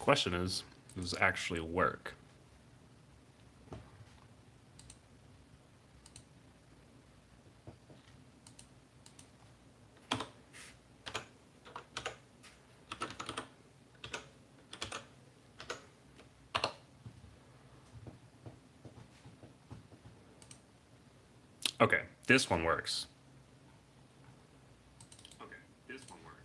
question is, does this actually work? Okay, this one works. Okay, this one works.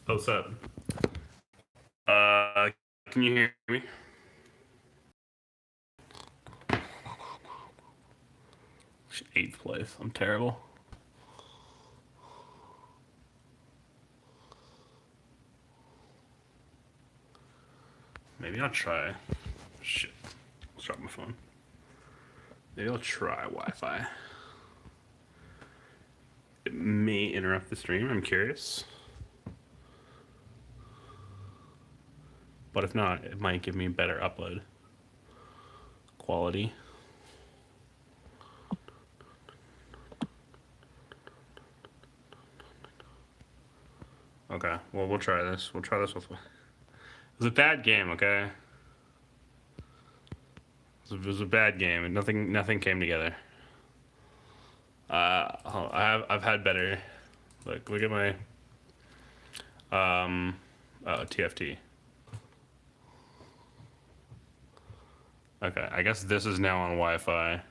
What's up? Uh, can you hear me? Eighth place. I'm terrible. Maybe I'll try. Shit. Let's drop my phone. Maybe I'll try Wi-Fi. It may interrupt the stream. I'm curious. But if not, it might give me better upload quality. Okay, well, we'll try this. We'll try this with... It was a bad game, okay? It was a bad game, and nothing came together. I've had better. Look at my TFT. Okay, I guess this is now on Wi-Fi.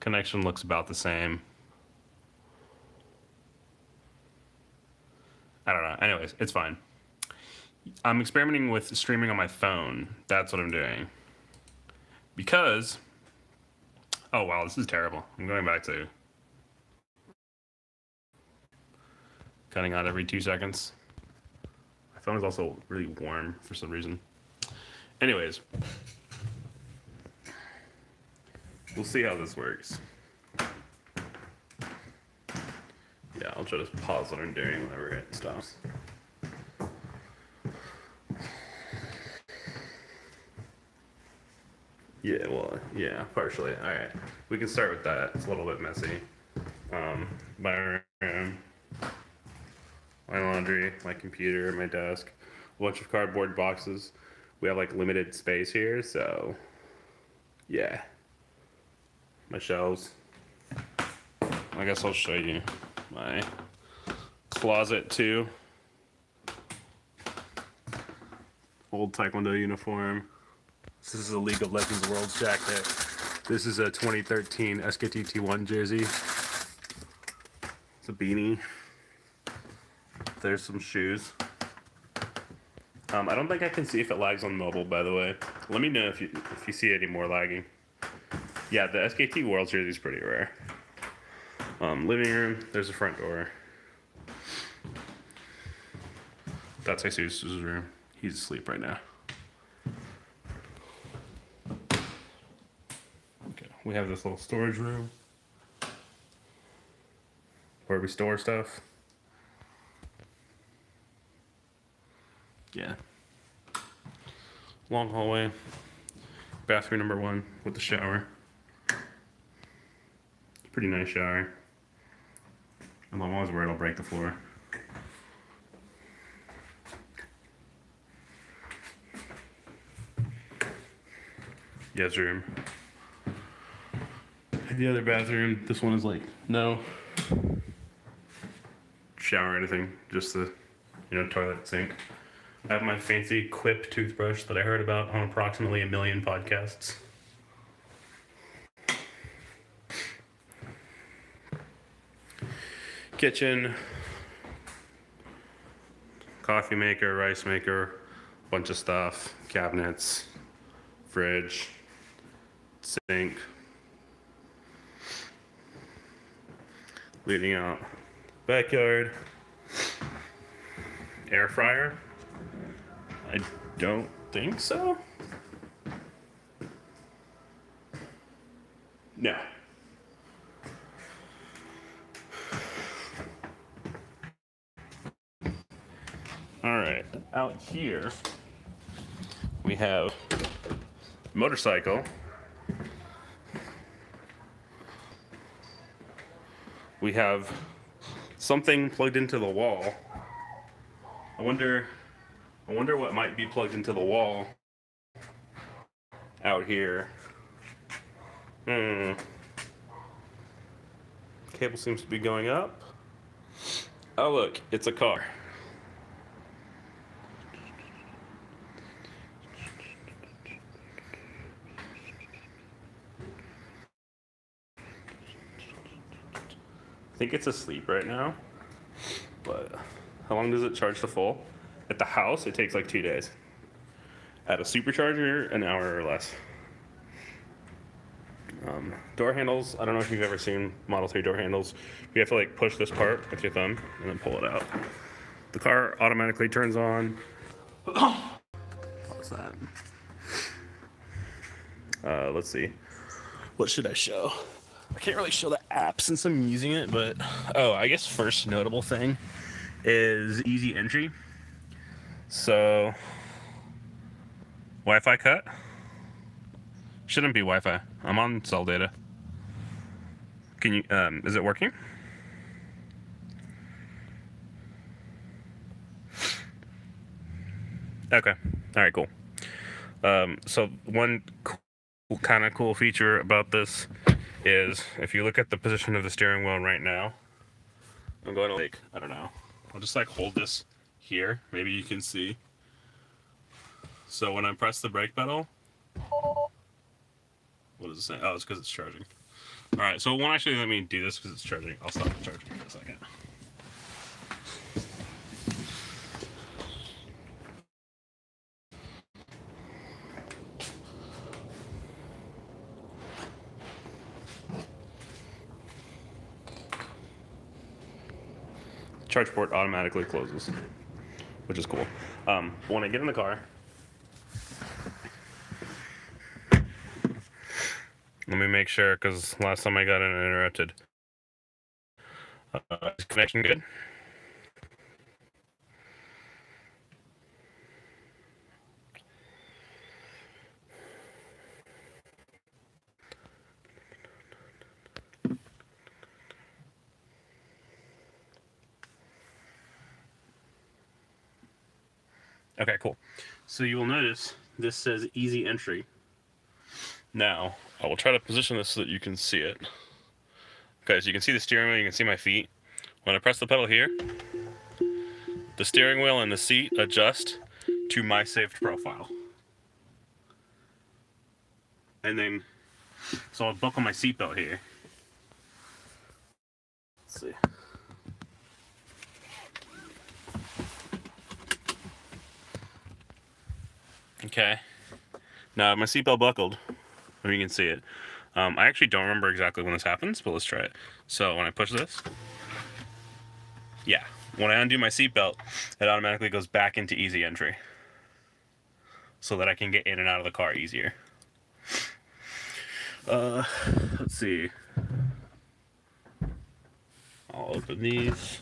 Connection looks about the same. I don't know. Anyways, it's fine. I'm experimenting with streaming on my phone. That's what I'm doing. Because... Oh, wow, this is terrible. I'm going back to... Cutting out every 2 seconds. My phone is also really warm for some reason. Anyways. We'll see how this works. Yeah, I'll try to pause what I'm doing whenever it stops. Yeah, well, yeah, partially. All right, we can start with that. It's a little bit messy. My room, my laundry, my computer, my desk, a bunch of cardboard boxes. We have like limited space here, so yeah. My shelves. I guess I'll show you my closet too. Old Taekwondo uniform. This is a League of Legends Worlds jacket. This is a 2013 SKT-T1 jersey. It's a beanie. There's some shoes. I don't think I can see if it lags on mobile, by the way. Let me know if you see any more lagging. Yeah, the SKT Worlds jersey is pretty rare. Living room, there's a front door. That's Jesus' room. He's asleep right now. Okay, we have this little storage room where we store stuff. Yeah. Long hallway. Bathroom number 1 with the shower. Pretty nice shower. I'm always worried I'll break the floor. Yes, room. The other bathroom, this one is like, no shower or anything, just the, toilet sink. I have my fancy Quip toothbrush that I heard about on approximately 1 million podcasts. Kitchen, coffee maker, rice maker, bunch of stuff, cabinets, fridge, sink. Leading out backyard, air fryer. I don't think so. No. All right, out here we have motorcycle. We have something plugged into the wall. I wonder what might be plugged into the wall out here. Cable seems to be going up. Oh look, it's a car. I think it's asleep right now, but How long does it charge to full? At the house, it takes like 2 days. At a supercharger, an hour or less. Door handles, I don't know if you've ever seen Model 3 door handles. You have to like push this part with your thumb and then pull it out. The car automatically turns on. What's that? Let's see. What should I show? I can't really show the app since I'm using it, but I guess first notable thing is easy entry. So Wi-Fi cut. Shouldn't be Wi-Fi. I'm on cell data. Can you? Is it working? Okay. All right. Cool. So one kind of cool feature about this is if you look at the position of the steering wheel right now, I'm going to like, I don't know, I'll just like hold this here. Maybe you can see. So when I press the brake pedal, what does it say? Oh, it's because it's charging. All right, so it won't actually let me do this because it's charging. I'll stop the charging for a second. Charge port automatically closes, which is cool. When I get in the car, let me make sure, because last time I got it interrupted. Is connection good? Okay, cool. So you will notice this says easy entry. Now, I will try to position this so that you can see it. Okay, so you can see the steering wheel, you can see my feet. When I press the pedal here, the steering wheel and the seat adjust to my saved profile. And then, so I'll buckle my seatbelt here. Let's see. Okay. Now my seatbelt buckled. If you can see it. I actually don't remember exactly when this happens, but let's try it. So when I push this, yeah. When I undo my seatbelt, it automatically goes back into easy entry, so that I can get in and out of the car easier. Let's see. I'll open these.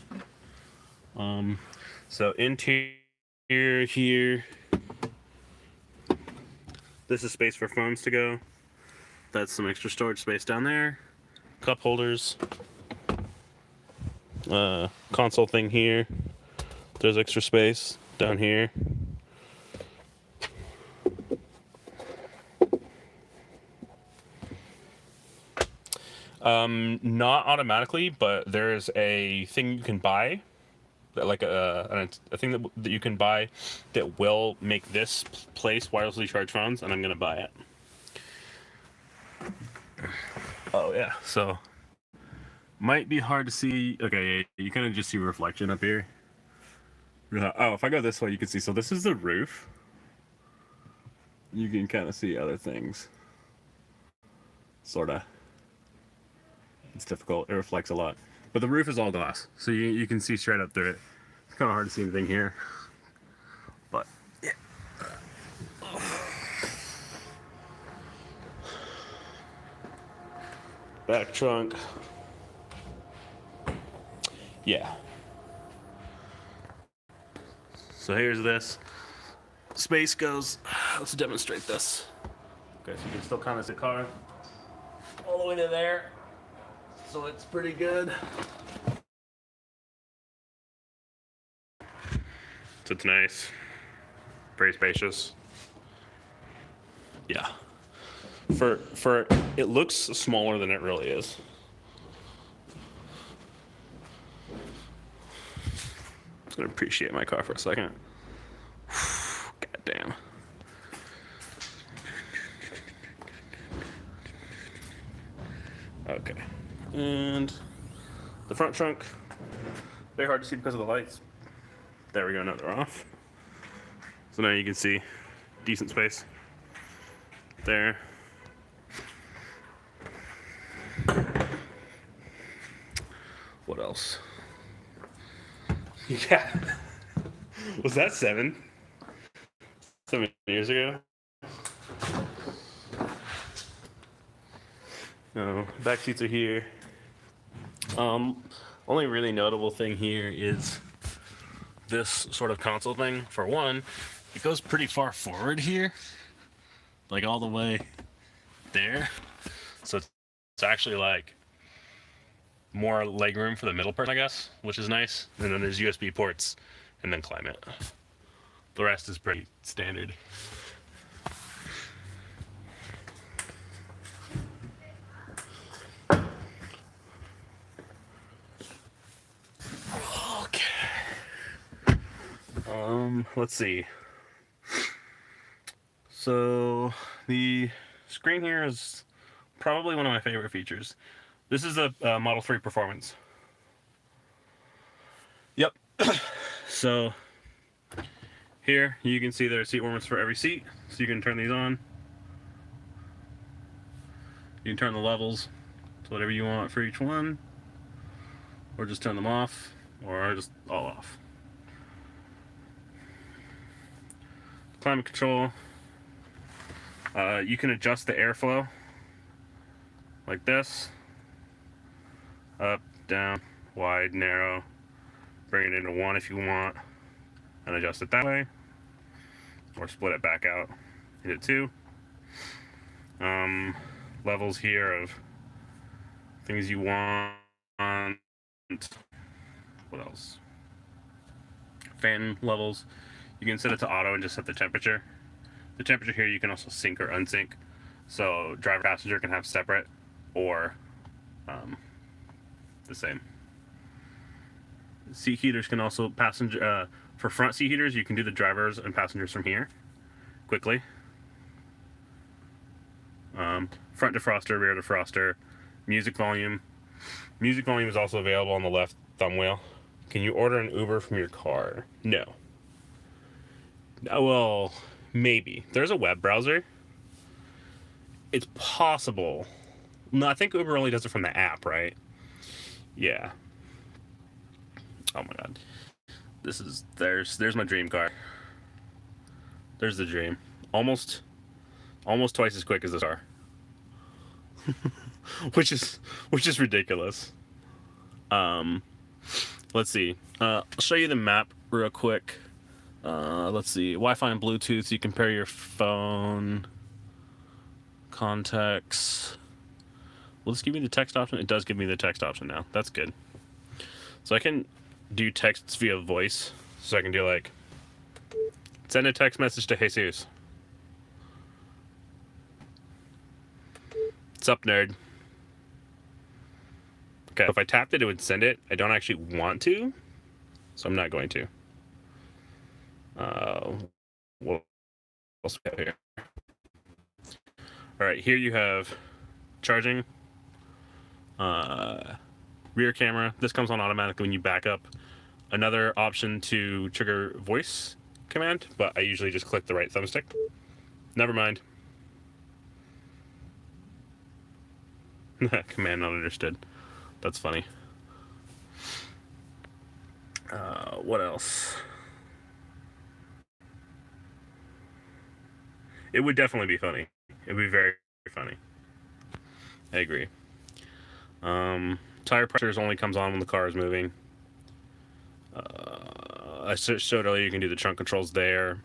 So interior here. This is space for phones to go. That's some extra storage space down there. Cup holders. Console thing here. There's extra space down here. Not automatically, but there's a thing you can buy, like a thing that you can buy that will make this place wirelessly charge phones, and I'm gonna buy it. Oh yeah, so might be hard to see. Okay, you kind of just see reflection up here. Oh, if I go this way, you can see. So this is the roof. You can kind of see other things. Sorta. It's difficult. It reflects a lot. But the roof is all glass, so you can see straight up through it. It's kind of hard to see anything here. But, yeah. Back trunk. Yeah. So here's this. Space goes. Let's demonstrate this. Okay, so you can still kind of see the car all the way to there. So it's pretty good. So it's nice. Pretty spacious. Yeah. For it looks smaller than it really is. I'm just gonna appreciate my car for a second. God damn. Okay. And the front trunk, very hard to see because of the lights. There we go, now they're off. So now you can see decent space there. What else? Yeah. Was that 7 years ago? No, back seats are here. Only really notable thing here is this sort of console thing. For one, it goes pretty far forward here, like all the way there. So it's actually like more leg room for the middle person, I guess, which is nice. And then there's USB ports and then climate. The rest is pretty standard. Let's see. So the screen here is probably one of my favorite features. This is a Model 3 Performance. Yep. So here you can see there are seat warmers for every seat, so you can turn these on. You can turn the levels to whatever you want for each one, or just turn them off, or just all off. Climate control. You can adjust the airflow like this. Up, down, wide, narrow. Bring it into 1 if you want, and adjust it that way. Or split it back out into 2. Levels here of things you want. What else? Fan levels. You can set it to auto and just set the temperature. The temperature here you can also sync or unsync. So driver passenger can have separate or the same. Seat heaters can also passenger for front seat heaters you can do the drivers and passengers from here quickly. Front defroster, rear defroster, music volume. Music volume is also available on the left thumb wheel. Can you order an Uber from your car? No. Well, maybe. There's a web browser. It's possible. No, I think Uber only does it from the app, right? Yeah. Oh my god. There's my dream car. There's the dream. Almost twice as quick as this car. which is ridiculous. Let's see. I'll show you the map real quick. Let's see. Wi-Fi and Bluetooth. You can pair your phone. Contacts. Will this give me the text option? It does give me the text option now. That's good. So I can do texts via voice. So I can do like, send a text message to Jesus. What's up, nerd? Okay, if I tapped it, it would send it. I don't actually want to, so I'm not going to. What else we have here? All right, here you have charging, rear camera. This comes on automatically when you back up. Another option to trigger voice command, but I usually just click the right thumbstick. Never mind. Command not understood. That's funny. What else? It would definitely be funny. It would be very, very funny. I agree. Tire pressures only comes on when the car is moving. I showed earlier you can do the trunk controls there.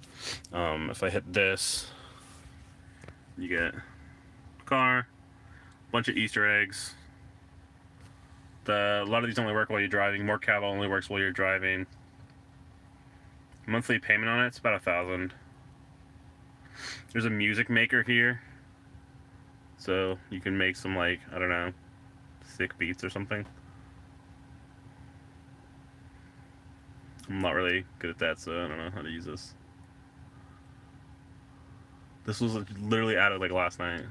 If I hit this, you get car, bunch of Easter eggs. A lot of these only work while you're driving. More cab only works while you're driving. Monthly payment on it's about $1,000. There's a music maker here, so you can make some, like, I don't know, sick beats or something. I'm not really good at that, so I don't know how to use this. This was literally added like last night.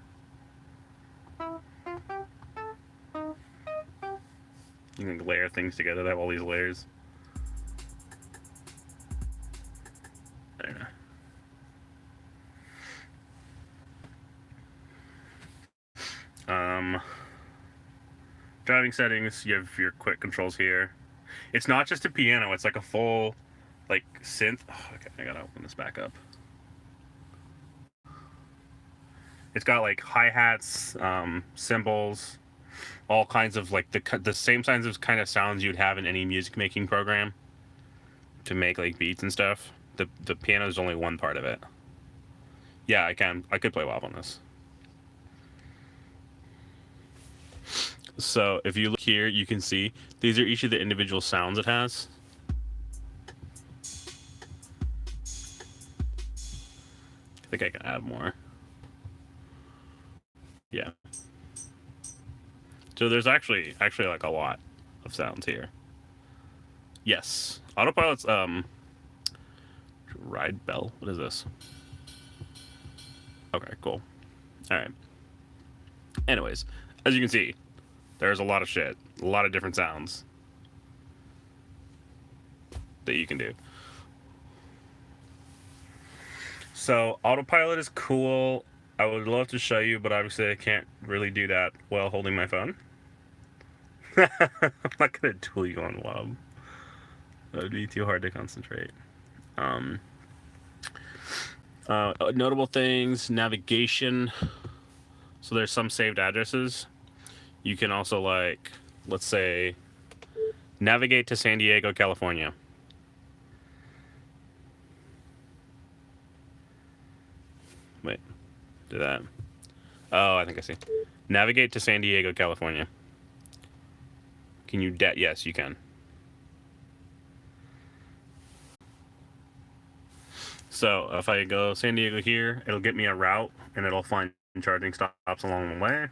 You can layer things together. They have all these layers. There. Driving settings, you have your quick controls here. It's not just a piano, it's like a full, like, synth. Oh, okay, I gotta open this back up. It's got like hi-hats, cymbals, all kinds of like the same kinds of kind of sounds you'd have in any music making program to make like beats and stuff. The piano is only one part of it. Yeah, I could play WoW on this. So if you look here, you can see these are each of the individual sounds it has. I think I can add more. Yeah. So there's actually like a lot of sounds here. Yes. Autopilot's ride bell. What is this? Okay, cool. All right. Anyways, as you can see, there's a lot of shit, a lot of different sounds that you can do. So autopilot is cool. I would love to show you, but obviously I can't really do that while holding my phone. I'm not gonna tool you on WoW. That would be too hard to concentrate. Notable things, navigation. So there's some saved addresses. You can also, like, let's say, navigate to San Diego, California. Wait, do that. Oh, I think I see. Navigate to San Diego, California. Can you yes, you can. So if I go San Diego here, it'll get me a route and it'll find charging stops along the way.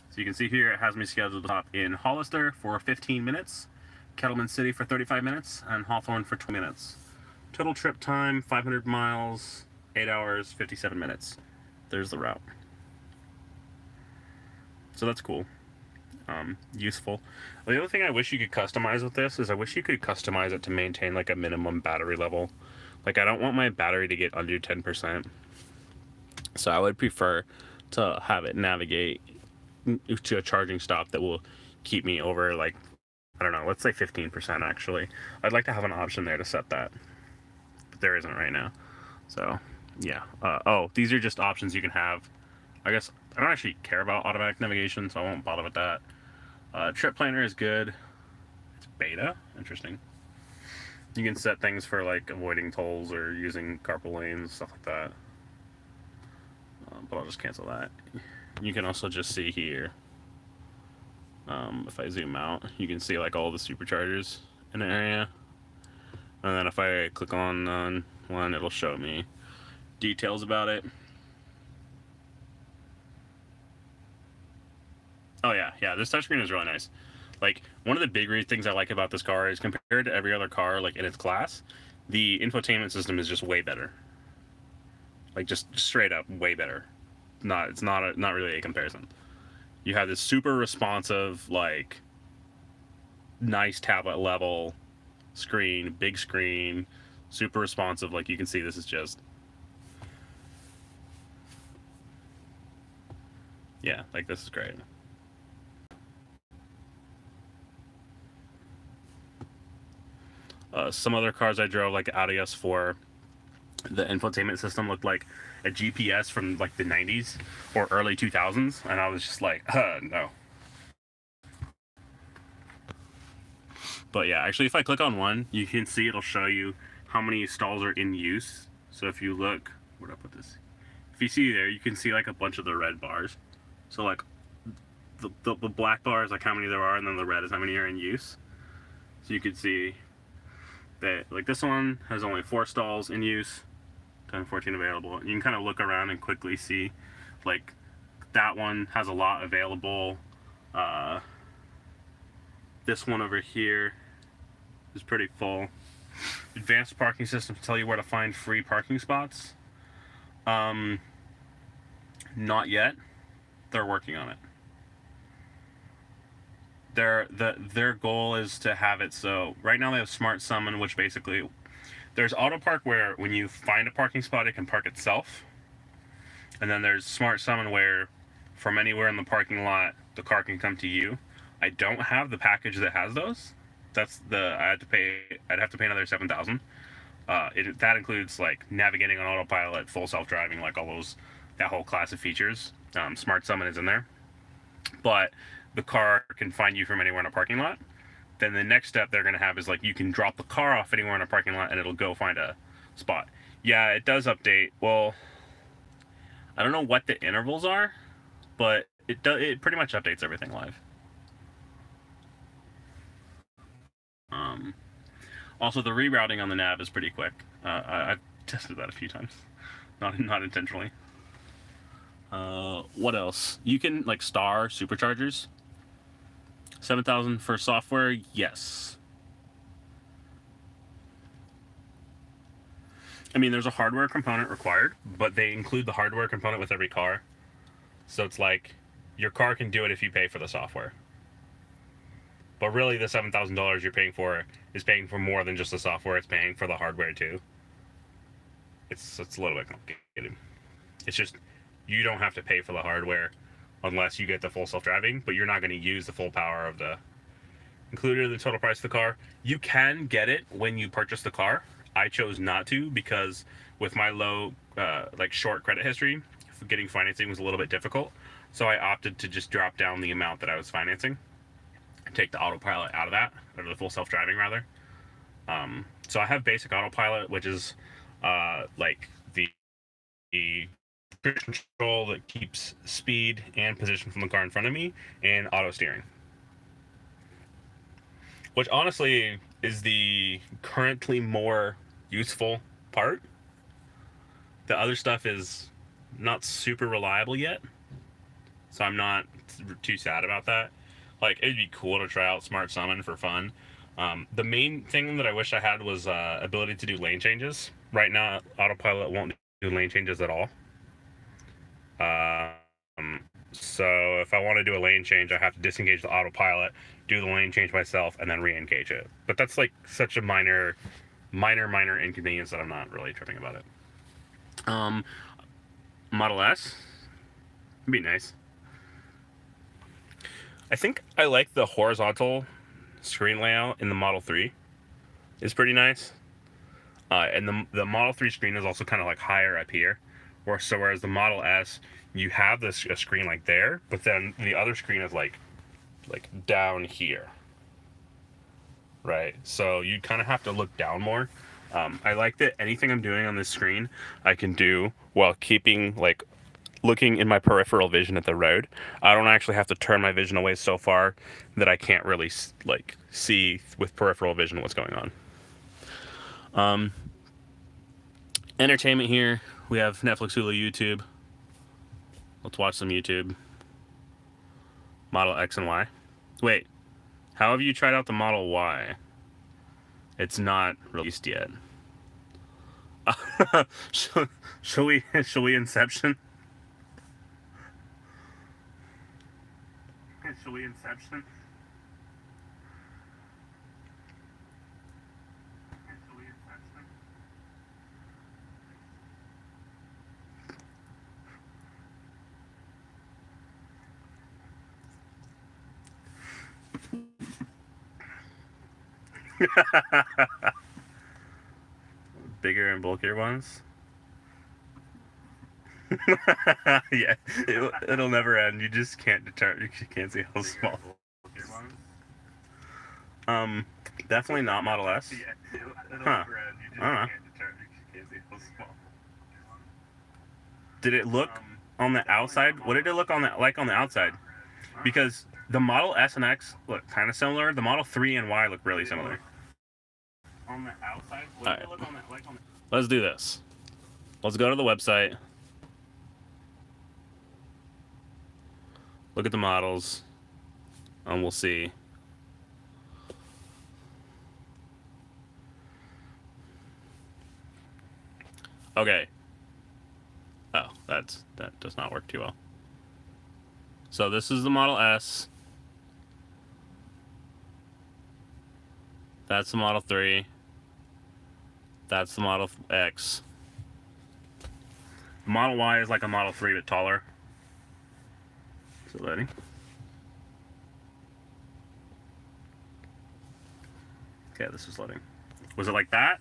So you can see here it has me scheduled to stop in Hollister for 15 minutes, Kettleman City for 35 minutes, and Hawthorne for 20 minutes. Total trip time, 500 miles, 8 hours, 57 minutes. There's the route. So that's cool. Useful. The other thing I wish you could customize with this is I wish you could customize it to maintain like a minimum battery level. Like I don't want my battery to get under 10%. So I would prefer to have it navigate to a charging stop that will keep me over, like, I don't know, let's say 15% actually. I'd like to have an option there to set that, but there isn't right now. So yeah. Oh, these are just options you can have. I guess I don't actually care about automatic navigation, so I won't bother with that. Trip planner is good. It's beta. Interesting. You can set things for like avoiding tolls or using carpool lanes, stuff like that. But I'll just cancel that. You can also just see here, if I zoom out, you can see like all the superchargers in the area. And then if I click on one, it'll show me details about it. Oh yeah, this touchscreen is really nice. Like, one of the big things I like about this car is compared to every other car, like, in its class, the infotainment system is just way better. Like, just straight up way better. It's not really a comparison. You have this super responsive, like, nice tablet level screen, big screen, super responsive. Like, you can see this is just, yeah, like, this is great. Some other cars I drove, like Audi S4, the infotainment system looked like a GPS from like the 90s or early 2000s, and I was just like, no. But yeah, actually, if I click on one, you can see it'll show you how many stalls are in use. So if you look, where'd I put this? If you see there, you can see like a bunch of the red bars. So like the black bar is like how many there are, and then the red is how many are in use. So you can see that like this one has only 4 stalls in use, 10, 14 available. You can kind of look around and quickly see like that one has a lot available. This one over here is pretty full. Advanced parking systems tell you where to find free parking spots. Not yet. They're working on it. Their goal is to have it so right now they have Smart Summon, which basically There's auto park where when you find a parking spot, it can park itself. And then there's smart summon where from anywhere in the parking lot, the car can come to you. I don't have the package that has those. That's the I'd have to pay another 7,000. That includes like navigating on autopilot, full self-driving, like all those, that whole class of features. Smart summon is in there, but the car can find you from anywhere in a parking lot. Then the next step they're gonna have is like you can drop the car off anywhere in a parking lot and it'll go find a spot. Yeah, it does update. Well, I don't know what the intervals are, but it pretty much updates everything live. Also, the rerouting on the nav is pretty quick. I've tested that a few times, not intentionally. What else? You can like star superchargers. 7,000 for software, yes. I mean, there's a hardware component required, but they include the hardware component with every car. So it's like your car can do it if you pay for the software. But really, the $7,000 you're paying for is paying for more than just the software. It's paying for the hardware too. It's a little bit complicated. It's just you don't have to pay for the hardware unless you get the full self-driving, but you're not going to use the full power of the included in the total price of the car. You can get it when you purchase the car. I chose not to because with my low, like short credit history, getting financing was a little bit difficult. So I opted to just drop down the amount that I was financing and take the autopilot out of that, or the full self-driving rather. So I have basic autopilot, which is like the control that keeps speed and position from the car in front of me, and auto steering, which honestly is the currently more useful part. The other stuff is not super reliable yet, so I'm not too sad about that. Like, it'd be cool to try out Smart Summon for fun. The main thing that I wish I had was ability to do lane changes. Right now, autopilot won't do lane changes at all. So if I want to do a lane change, I have to disengage the autopilot, do the lane change myself, and then re-engage it. But that's like such a minor inconvenience that I'm not really tripping about it. Model S would be nice. I think I like the horizontal screen layout in the Model 3. It's pretty nice. And the Model 3 screen is also kind of like higher up here. Whereas the Model S, you have a screen like there, but then the other screen is like down here. Right? So you kind of have to look down more. I like that anything I'm doing on this screen, I can do while keeping like looking in my peripheral vision at the road. I don't actually have to turn my vision away so far that I can't really like see with peripheral vision what's going on. Entertainment here. We have Netflix, Hulu, YouTube. Let's watch some YouTube. Model X and Y. Wait, how have you tried out the Model Y? It's not released yet. Shall we Inception? Shall we Inception? Bigger and bulkier ones. Yeah, it'll never end. You just can't determine. You can't see how small. Definitely not Model S. Huh? I don't know. Did it look on the outside? What did it look on the on the outside? Because the Model S and X look kind of similar. The Model 3 and Y look really similar. On the outside? What did it look on that like on the... Let's do this. Let's go to the website. Look at the models. And we'll see. Okay. Oh, that does not work too well. So this is the Model S. That's the Model 3. That's the Model X. The Model Y is like a Model 3 but taller. Is it loading? Okay, this is loading. Was it like that?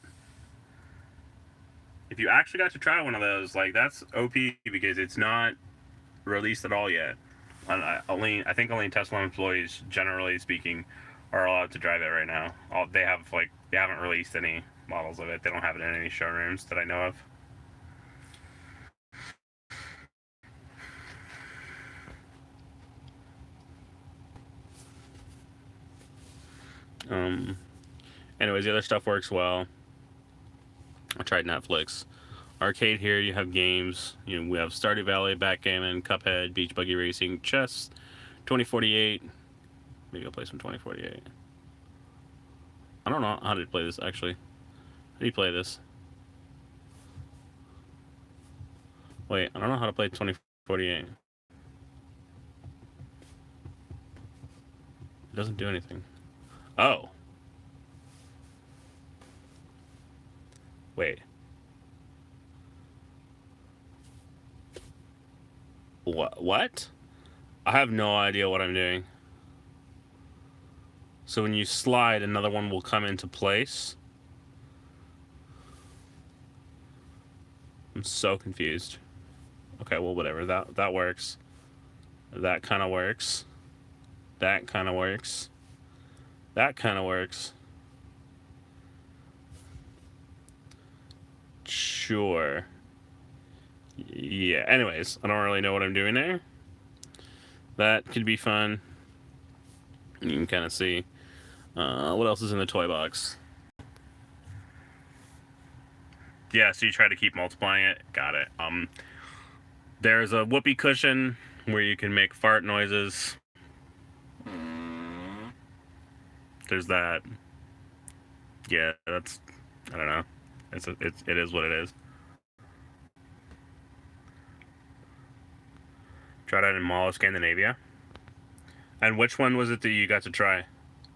If you actually got to try one of those, like, that's OP because it's not released at all yet. I think only Tesla employees, generally speaking, are allowed to drive it right now. They haven't released any models of it. They don't have it in any showrooms that I know of. Anyways, the other stuff works well. I tried Netflix. Arcade here, you have games. We have Stardew Valley, Backgammon, Cuphead, Beach Buggy Racing, Chess, 2048. Maybe I'll play some 2048. I don't know how to play this, actually. How do you play this? Wait, I don't know how to play 2048. It doesn't do anything. Oh. Wait. What? I have no idea what I'm doing. So when you slide, another one will come into place. I'm so confused. Okay, well, whatever. That works. That kind of works. That kind of works. That kind of works. Sure. Yeah, anyways, I don't really know what I'm doing there. That could be fun. You can kind of see. What else is in the toy box? Yeah, so you try to keep multiplying it. Got it. There's a whoopee cushion where you can make fart noises. There's that. Yeah, that's, I don't know. It is what it is. Try that in Mall of Scandinavia. And which one was it that you got to try?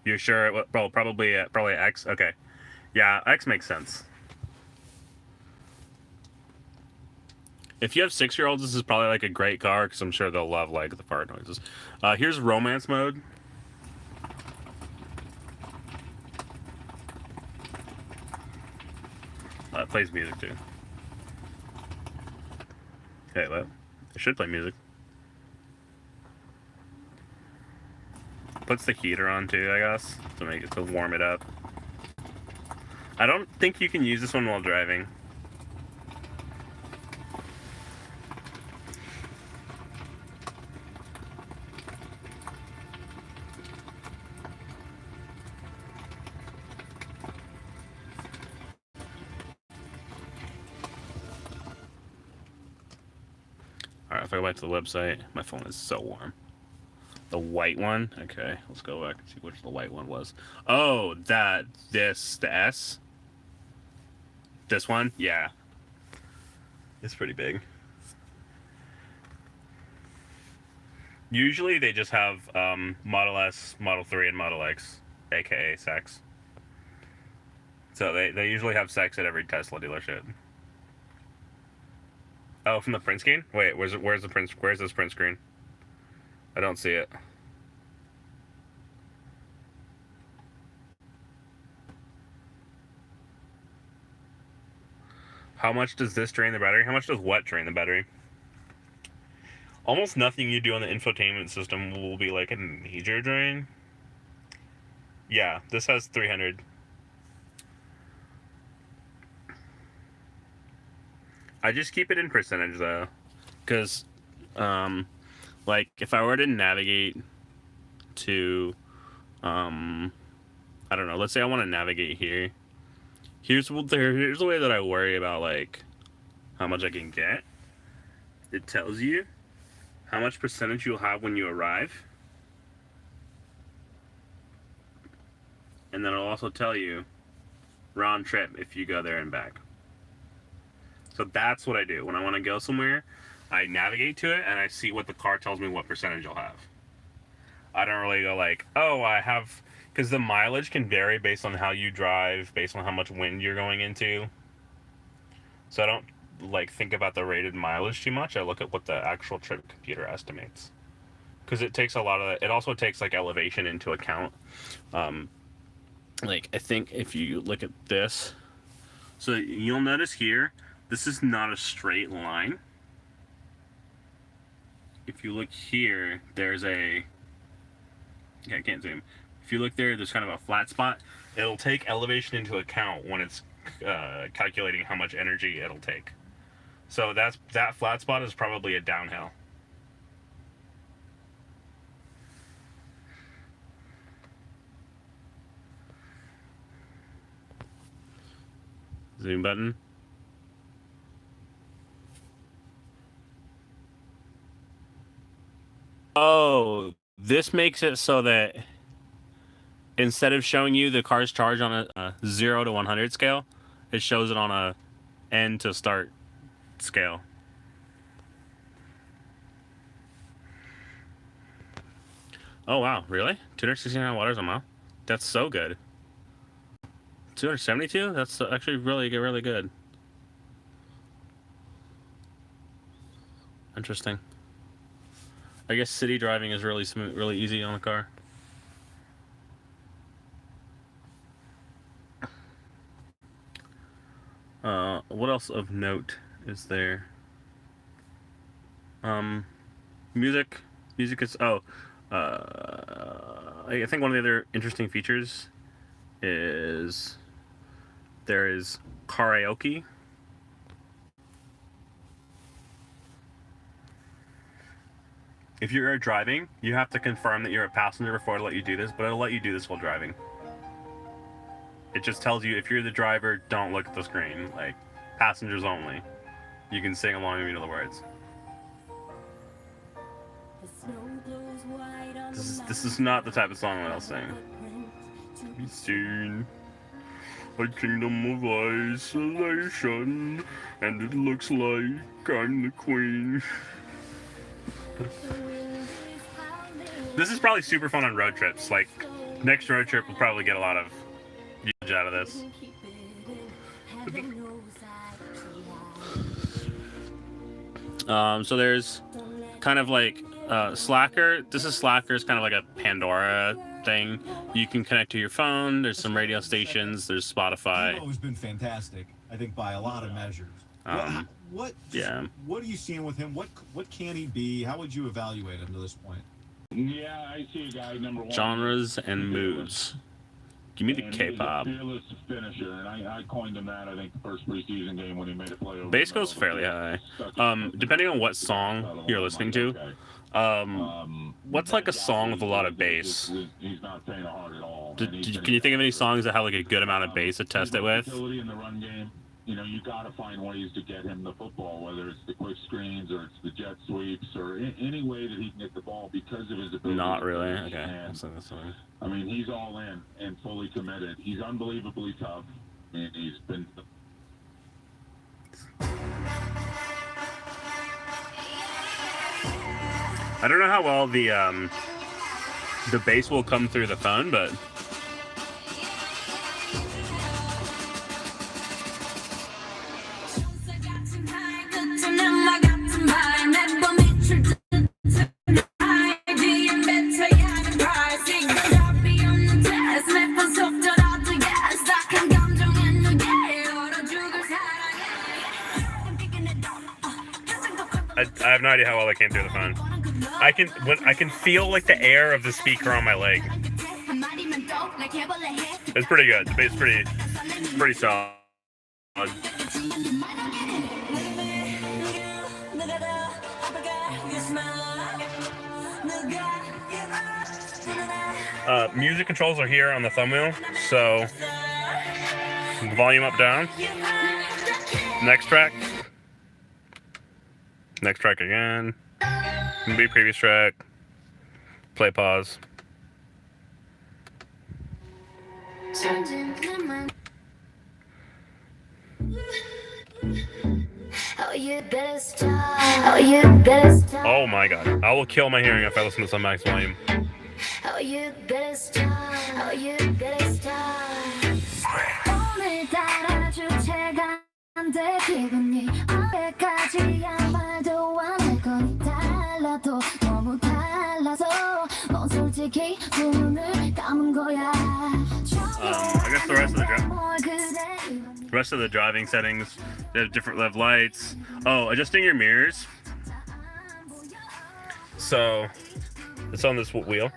You're sure it was probably X? Okay. Yeah, X makes sense. If you have 6-year-olds, this is probably like a great car because I'm sure they'll love like the fart noises. Here's romance mode. It plays music too. Okay, well, it should play music. Puts the heater on too, I guess, to warm it up. I don't think you can use this one while driving. Alright, if I go back to the website, my phone is so warm. The white one? Okay, let's go back and see which the white one was. Oh, the S? This one? Yeah. It's pretty big. Usually they just have Model S, Model 3, and Model X, aka sex. So they usually have sex at every Tesla dealership. Oh, from the print screen? Wait, where's this print screen? I don't see it. How much does this drain the battery? How much does what drain the battery? Almost nothing you do on the infotainment system will be like a major drain. Yeah, this has 300. I just keep it in percentage though, because, like if I were to navigate to, I don't know. Let's say I want to navigate here. Here's the way that I worry about like how much I can get. It tells you how much percentage you'll have when you arrive, and then it'll also tell you round trip if you go there and back. So that's what I do when I want to go somewhere. I navigate to it and I see what the car tells me what percentage I'll have. I don't really go like, oh, I have, because the mileage can vary based on how you drive, based on how much wind you're going into. So I don't like think about the rated mileage too much. I look at what the actual trip computer estimates, because it takes a lot of it also takes like elevation into account. Like I think if you look at this, so you'll notice here, this is not a straight line. If you look here, there's a, okay, I can't zoom. If you look there, there's kind of a flat spot. It'll take elevation into account when it's calculating how much energy it'll take. So that flat spot is probably a downhill. Zoom button. Oh, this makes it so that instead of showing you the car's charge on a 0 to 100 scale, it shows it on a end to start scale. Oh wow, really? 269 watts a mile? That's so good. 272? That's actually really good. Interesting. I guess city driving is really smooth, really easy on the car. What else of note is there? Music is, I think one of the other interesting features is there is karaoke. If you're driving, you have to confirm that you're a passenger before it'll let you do this, but it'll let you do this while driving. It just tells you if you're the driver, don't look at the screen. Like, passengers only. You can sing along and you know the words. This is not the type of song that I'll sing. Be seen a kingdom of isolation, and it looks like I'm the queen. This is probably super fun on road trips. Like, next road trip will probably get a lot of usage out of this. So there's kind of like Slacker. This is Slacker. It's kind of like a Pandora thing. You can connect to your phone. There's some radio stations. There's Spotify. He's always been fantastic, I think, by a lot of measures. What are you seeing with him? What can he be? How would you evaluate him to this point? Yeah, I see a guy, number one. Genres and moods. Give me the K-pop. Fearless finisher, and I coined him that, I think, the first preseason game when he made a play over. Bass goes fairly high. Depending on what song you're listening to. What's like a song with a lot of bass? He's not paying hard at all. Can you think of any songs that have like a good amount of bass to test it with? In the run game, you know, you got to find ways to get him the football, whether it's the quick screens or it's the jet sweeps or any way that he can get the ball because of his ability. Not really. Okay. I mean, he's all in and fully committed. He's unbelievably tough. I mean, he's been. I don't know how well the bass will come through the phone, but. I have no idea how well that came through the phone. I can feel like the air of the speaker on my leg. It's pretty good. The bass is pretty solid. Music controls are here on the thumb wheel, so volume up, down. Next track again. Be previous track. Play, pause. Oh my god. I will kill my hearing if I listen to some max volume. 내 기분이 언제까지야 말도 안 할 건 달라도 너무 달라서 넌 솔직히 두 눈을 감은 거야. I guess the rest of the driving settings, they have different LED lights. Oh, adjusting your mirrors. So it's on this wheel.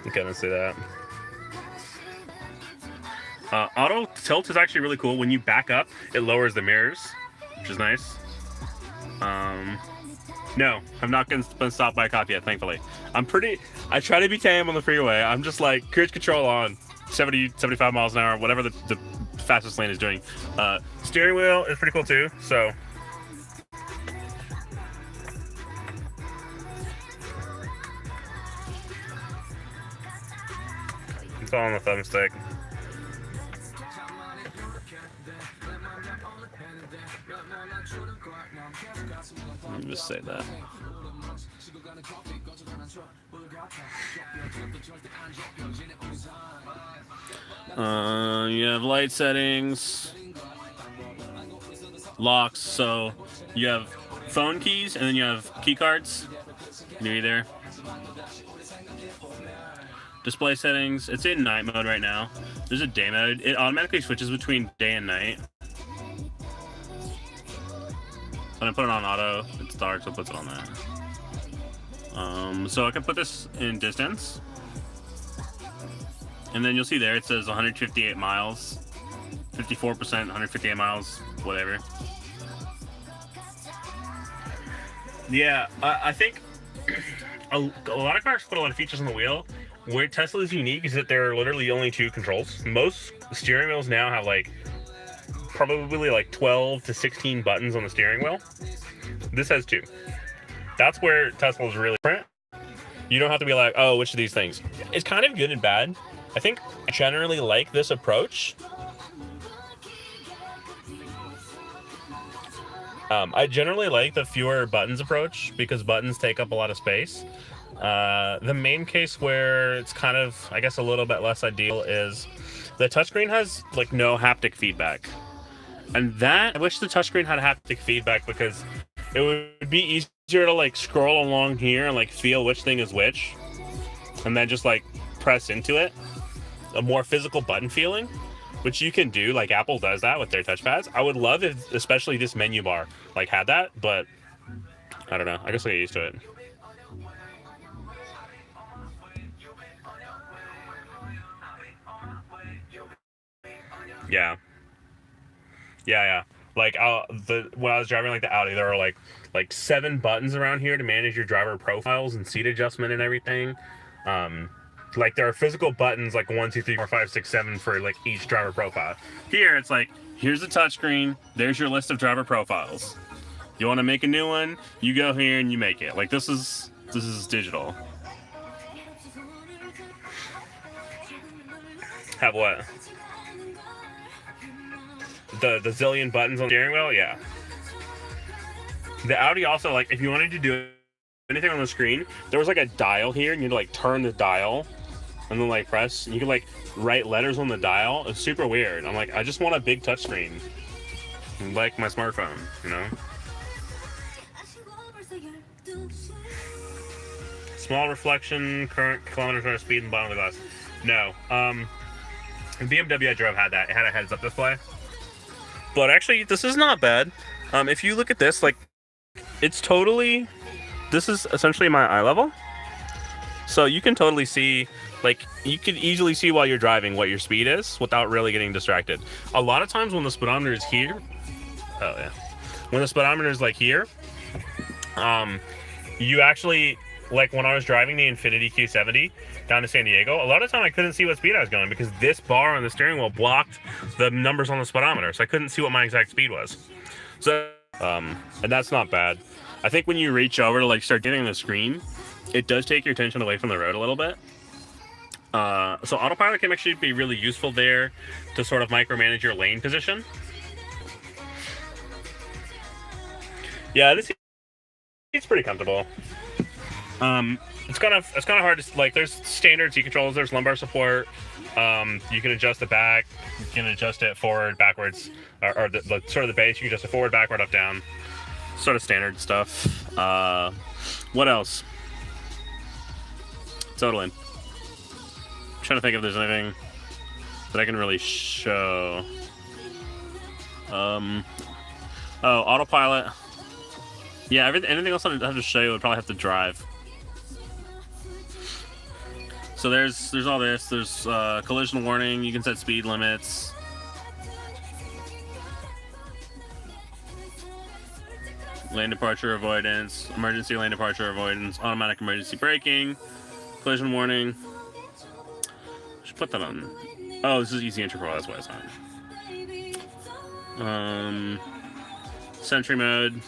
You can't see that. Auto tilt is actually really cool. When you back up, it lowers the mirrors, which is nice. No, I'm not gonna been stopped by a cop yet, thankfully. I try to be tame on the freeway. I'm just like cruise control on 70, 75 miles an hour, whatever the fastest lane is doing. Steering wheel is pretty cool too, so. It's all on the thumbstick. Let me just say that. You have light settings, locks, so you have phone keys and then you have key cards. Maybe there. Display settings, it's in night mode right now. There's a day mode. It automatically switches between day and night. When I put it on auto, it's dark, so it puts it on that. So I can put this in distance. And then you'll see there, it says 158 miles. 54%, 158 miles, whatever. Yeah, I think a lot of cars put a lot of features on the wheel. Where Tesla is unique is that there are literally only 2 controls. Most steering wheels now have like probably like 12 to 16 buttons on the steering wheel. This has 2. That's where Tesla is really different. You don't have to be like, oh, which of these things? It's kind of good and bad. I think I generally like this approach. I generally like the fewer buttons approach because buttons take up a lot of space. The main case where it's kind of, I guess, a little bit less ideal is the touchscreen has like no haptic feedback. And that, I wish the touchscreen had haptic feedback because it would be easier to like scroll along here and like feel which thing is which. And then just like press into it. A more physical button feeling, which you can do, like Apple does that with their touchpads. I would love if, especially this menu bar, like had that, but I don't know. I guess I get used to it. Yeah. Like when I was driving like the Audi, there were like 7 buttons around here to manage your driver profiles and seat adjustment and everything. Like there are physical buttons like 1, 2, 3, 4, 5, 6, 7 for like each driver profile. Here it's like, here's the touchscreen, there's your list of driver profiles. You want to make a new one, you go here and you make it. Like this is digital. Have what? The zillion buttons on the steering wheel? Yeah. The Audi also, like, if you wanted to do anything on the screen, there was like a dial here, and you'd like turn the dial and then like press, and you could like write letters on the dial. It's super weird. I'm like, I just want a big touchscreen, like my smartphone, you know? Small reflection, current kilometers per hour speed, and bottom of the glass. No. The BMW I drove had that. It had a heads-up display. But actually, this is not bad. If you look at this, like, it's totally... This is essentially my eye level. So you can totally see, like, you can easily see while you're driving what your speed is without really getting distracted. A lot of times when the speedometer is here... Oh, yeah. When the speedometer is, like, here, you actually... Like, when I was driving the Infiniti Q70 down to San Diego, a lot of the time I couldn't see what speed I was going because this bar on the steering wheel blocked the numbers on the speedometer, so I couldn't see what my exact speed was. So, and that's not bad. I think when you reach over to, like, start getting the screen, it does take your attention away from the road a little bit. So autopilot can actually be really useful there to sort of micromanage your lane position. Yeah, this seat's pretty comfortable. It's kind of hard to like. There's standard seat controls. There's lumbar support. You can adjust the back. You can adjust it forward, backwards, or the sort of the base. You can adjust it forward, backward, up, down. Sort of standard stuff. What else? Totally. I'm trying to think if there's anything that I can really show. Oh, autopilot. Yeah, anything else I have to show you would probably have to drive. So there's all this. There's collision warning. You can set speed limits. Lane departure avoidance, emergency lane departure avoidance, automatic emergency braking, collision warning. Should put that on. Oh, this is easy entry pro. That's why it's on. Sentry mode.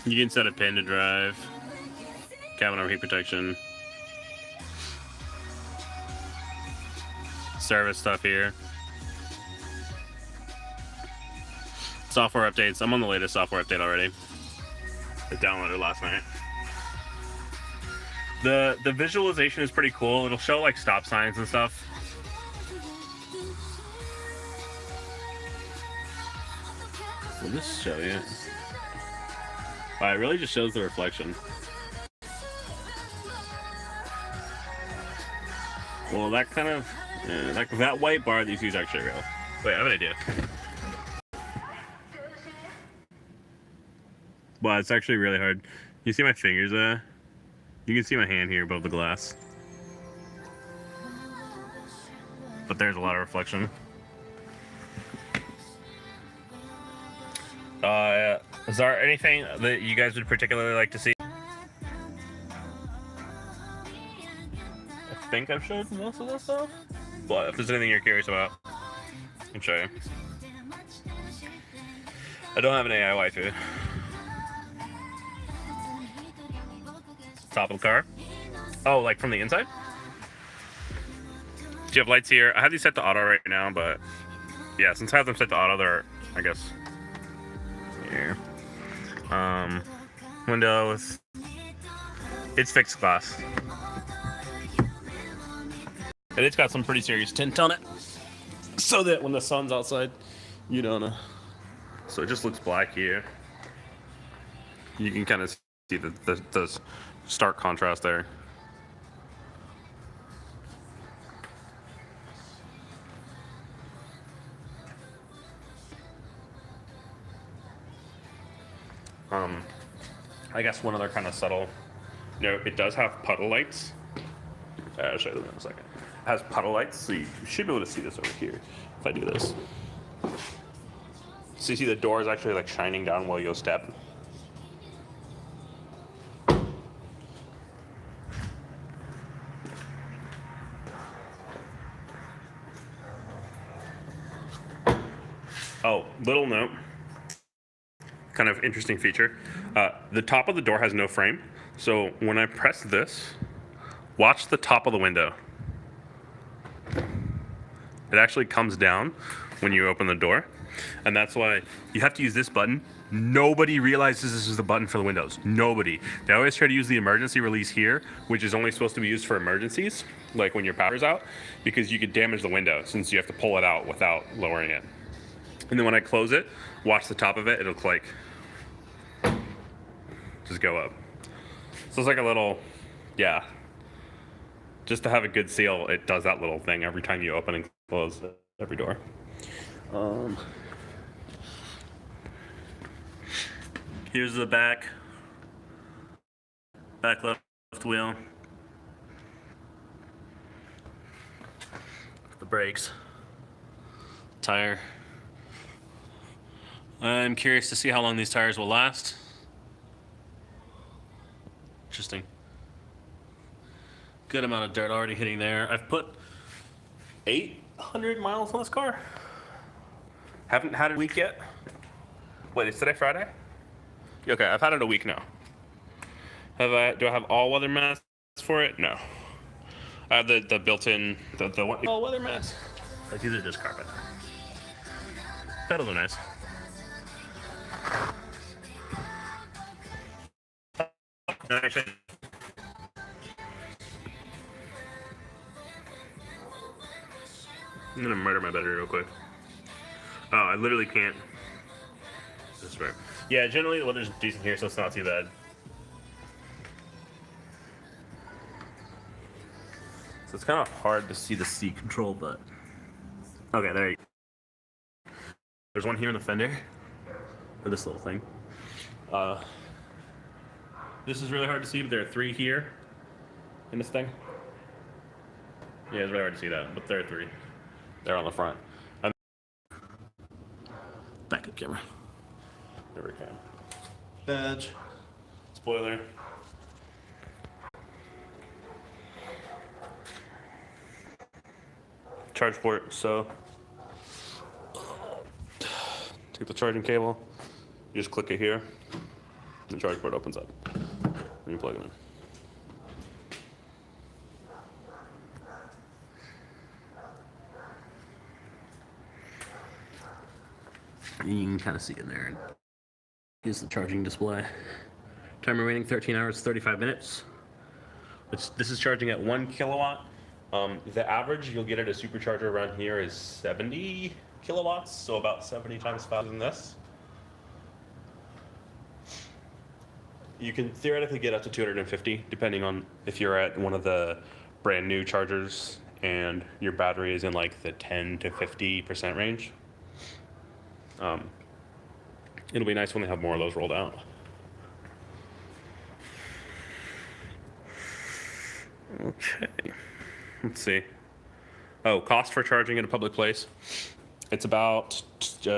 You can set a pin to drive. Cabin arm heat protection. Service stuff here. Software updates. I'm on the latest software update already. I downloaded last night. The visualization is pretty cool. It'll show like stop signs and stuff. Will this show you? Wow, it really just shows the reflection. Well, that kind of that white bar that you see is actually real. Wait, I have an idea. Wow, it's actually really hard. You see my fingers there? You can see my hand here above the glass. But there's a lot of reflection. Is there anything that you guys would particularly like to see? I think I've showed most of this stuff. But if there's anything you're curious about, I can show you. I don't have an AI waifu. Top of the car. Oh, like from the inside? Do you have lights here? I have these set to auto right now, but yeah, since I have them set to auto, they're, I guess, here. Window with, it's fixed glass. And it's got some pretty serious tint on it, so that when the sun's outside, you don't so it just looks black here. You can kind of see the stark contrast there. I guess one other kind of subtle note, it does have puddle lights. I'll show you them in a second. It has puddle lights, so you should be able to see this over here if I do this. So you see the door is actually like shining down while you step. Oh, little note, kind of interesting feature. The top of the door has no frame. So when I press this, watch the top of the window. It actually comes down when you open the door. And that's why you have to use this button. Nobody realizes this is the button for the windows. Nobody. They always try to use the emergency release here, which is only supposed to be used for emergencies, like when your power's out, because you could damage the window since you have to pull it out without lowering it. And then when I close it, watch the top of it, it'll like just go up. So it's like a little, yeah. Just to have a good seal, it does that little thing every time you open and close every door. Here's the back left wheel. The brakes. Tire. I'm curious to see how long these tires will last. Interesting. Good amount of dirt already hitting there. I've put 800 miles on this car. Haven't had it a week yet. Wait, is today Friday? Okay, I've had it a week now. Do I have all weather mats for it? No. I have the built-in, the all weather mats. Like these are just carpet. Pedals are nice. Actually, I'm gonna murder my battery real quick. Oh, I literally can't. I swear. Yeah, generally the weather's decent here, so it's not too bad. So it's kind of hard to see the seat control, but okay, there you go. There's one here in the fender, or this little thing. This is really hard to see, but there are 3 here in this thing. Yeah, it's really hard to see that, but there are 3. They're on the front. Backup camera. There we go. Badge. Spoiler. Charge port, so take the charging cable, you just click it here, and the charge port opens up, and you plug it in. You can kind of see in there. Here's the charging display. Time remaining 13 hours, 35 minutes. This is charging at 1 kilowatt. The average you'll get at a supercharger around here is 70 kilowatts, so about 70 times faster than this. You can theoretically get up to 250, depending on if you're at one of the brand new chargers and your battery is in like the 10 to 50% range. It'll be nice when they have more of those rolled out. Okay, let's see. Oh, cost for charging in a public place. It's about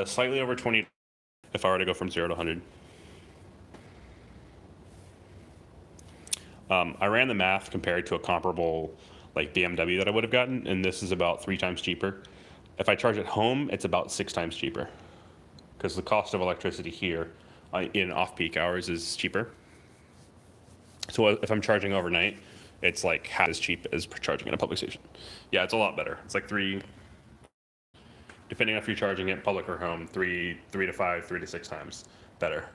slightly over 20 if I were to go from 0 to 100. I ran the math compared to a comparable like BMW that I would have gotten, and this is about 3 times cheaper. If I charge at home, it's about 6 times cheaper because the cost of electricity here in off-peak hours is cheaper. So if I'm charging overnight, it's like half as cheap as charging in a public station. Yeah, it's a lot better. It's like 3, depending on if you're charging it public or home, 3 to 5, 3 to 6 times better.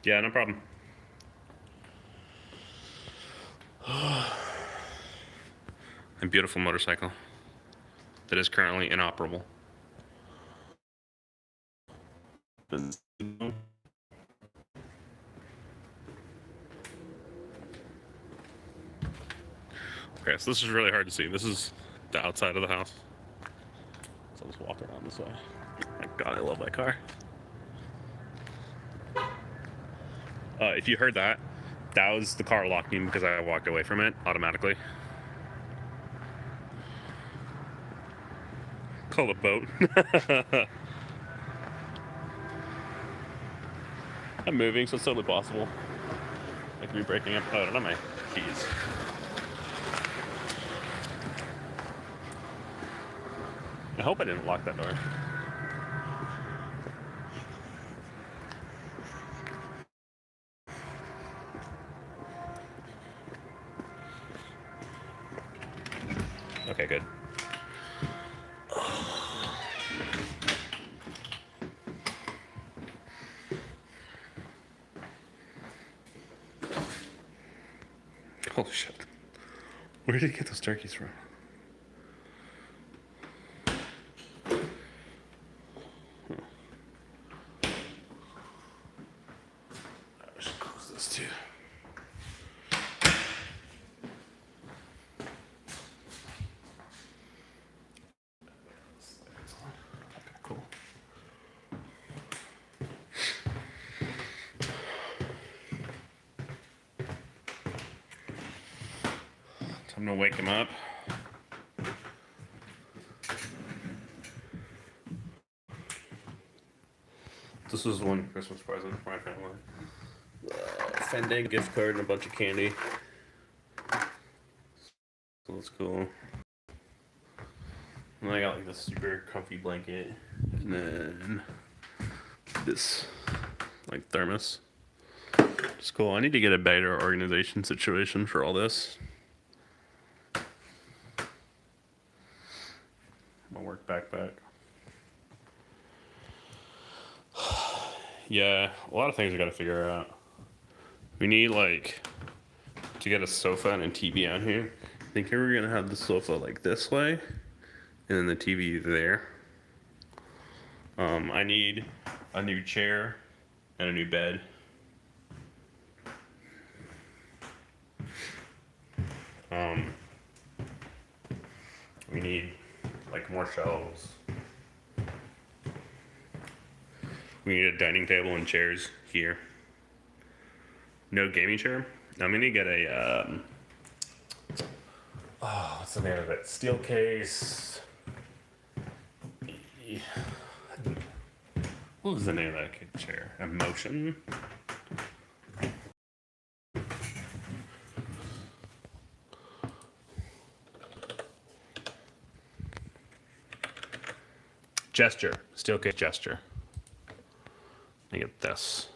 Yeah, no problem. A beautiful motorcycle that is currently inoperable. Okay, so this is really hard to see. This is the outside of the house. So I'll just walk around this way. Oh my God, I love that car. If you heard that, that was the car locking because I walked away from it automatically. Call a boat. I'm moving, so it's totally possible. I could be breaking up. Oh, I don't have my keys. I hope I didn't lock that door. Okay, good. Holy shit. Where did he get those turkeys from? I should close this too. Okay, cool. Time to wake him up. This was one Christmas present for my family. Fending gift card and a bunch of candy. So that's cool. And then I got like this super comfy blanket. And then this like thermos. It's cool. I need to get a better organization situation for all this. my work backpack. Yeah, a lot of things we gotta figure out. We need like to get a sofa and a TV out here. I think we're gonna have the sofa like this way, and then the TV there. I need a new chair and a new bed. We need like more shelves. We need a dining table and chairs here. No gaming chair. I'm gonna get a what's the name of it? Steel case. What was the name of that chair? Emotion. Gesture. Steel case gesture. I get this.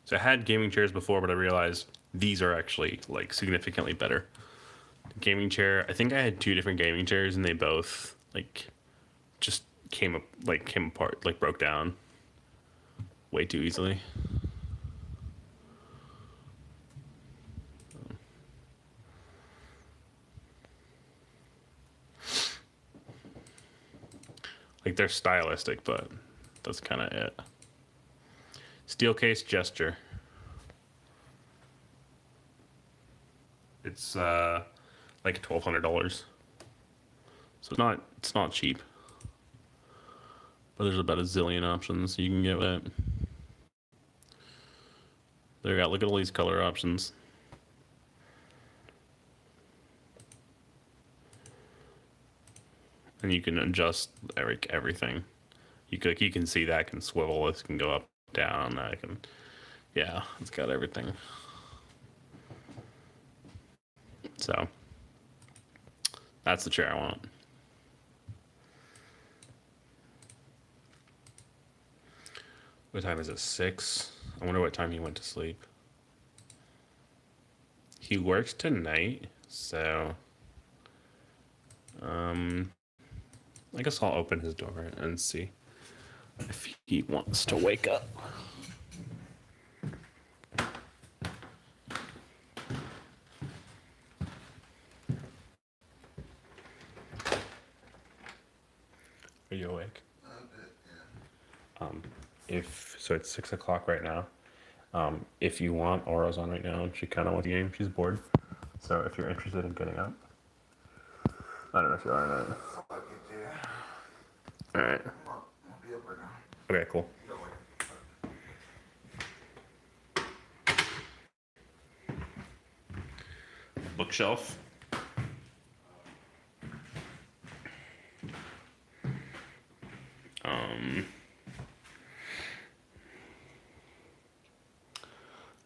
So I had gaming chairs before, but I realized these are actually like significantly better. Gaming chair. I think I had 2 different gaming chairs, and they both like just came apart, like broke down way too easily. Like they're stylistic, but that's kind of it. Steel case gesture. It's like $1,200. So it's not cheap. But there's about a zillion options you can get with it. There you go. Look at all these color options. And you can adjust everything. You can see that can swivel. This can go up, down. That can, yeah, it's got everything. So that's the chair I want. What time is it? 6? I wonder what time he went to sleep. He works tonight, so I guess I'll open his door and see if he wants to wake up. Are you awake? So it's 6 o'clock right now. If you want, Aura's on right now, and she kind of wants the game. She's bored. So if you're interested in getting up, I don't know if you are or not. All right. Okay, cool. Bookshelf.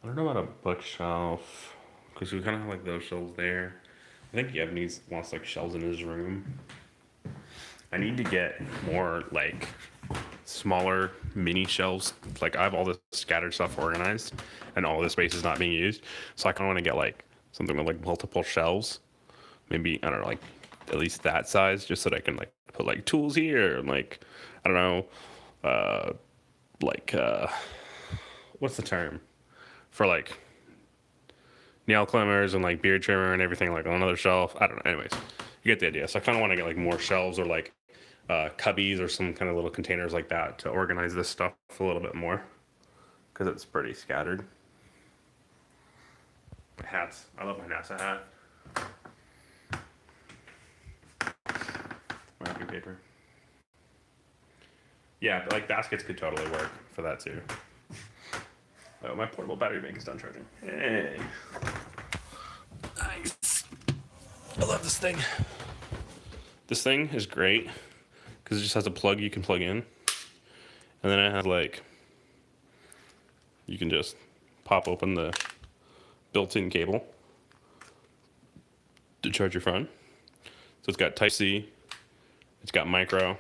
I don't know about a bookshelf, because we kind of have like those shelves there. I think Yevney wants like shelves in his room. I need to get more like smaller mini shelves. Like I have all this scattered stuff organized, and all this space is not being used. So I kind of want to get like something with like multiple shelves. Maybe, I don't know, like at least that size, just so that I can like put like tools here and like, I don't know, what's the term for like nail clippers and like beard trimmer and everything like on another shelf. I don't know. Anyways, you get the idea. So I kind of want to get like more shelves or like cubbies or some kind of little containers like that to organize this stuff a little bit more, because it's pretty scattered. Hats. I love my NASA hat. Wrapping paper. Yeah, like baskets could totally work for that too. Oh, my portable battery bank is done charging. Hey. Nice. I love this thing. This thing is great because it just has a plug you can plug in. And then it has like, you can just pop open the built-in cable to charge your phone. So it's got Type-C, it's got micro.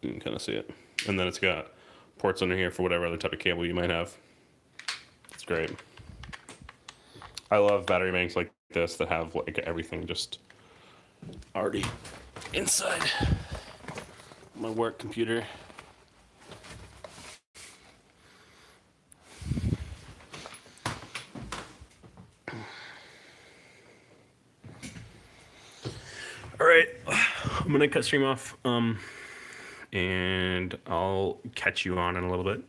You can kind of see it. And then it's got ports under here for whatever other type of cable you might have. It's great. I love battery banks like this that have like everything just already inside my work computer. All right, I'm gonna cut stream off, and I'll catch you on in a little bit.